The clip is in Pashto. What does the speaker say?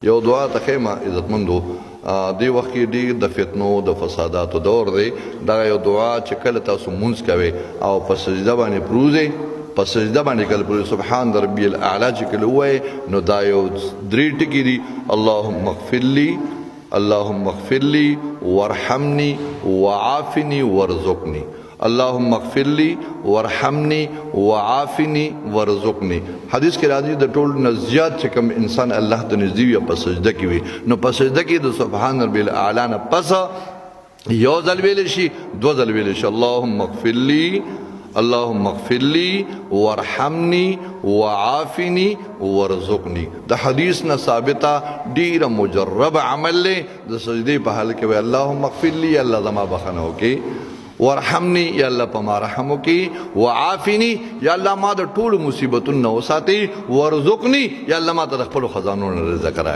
یو دعا ته خیمه عزتمندو دی وخت کې ډېر د فتنو د فساداتو دور دی. دا یو دعا چې کله تاسو مونځ کوئ او په سجده باندې پروزئ، په سجده باندې کله پروزئ سبحان ربي الاعلى چې کله ووایئ نو دا یو درې ټکي دي. اللهم اغفر لي، اللهم اغفر لي وارحمني وعافني وارزقني. اللهم اغفر لي وارحمني وعافني وارزقني. حدیث کې راځي د ټول نه زیات چې کوم انسان الله ته نږدې وي په سجده کې وي نو په سجده کې د سبحان ربي الاعلى نه پس یو ځل ویل شي، دو ځل ویل شي اللهم اغفر لي، اللهم اغفر لي وارحمني وعافني وارزقني. د حدیث نه ثابته ډیره مجرب عمل له د سجدې په حال کې وي اللهم اغفر لي الله زما بخنه وکي، وارحمني یا الله په ما رحم وکي، وعافني یا الله ما د ټول مصیبتونو وساتي، وارزقني یا الله ما ته د خپل خزانو رزق راکړي.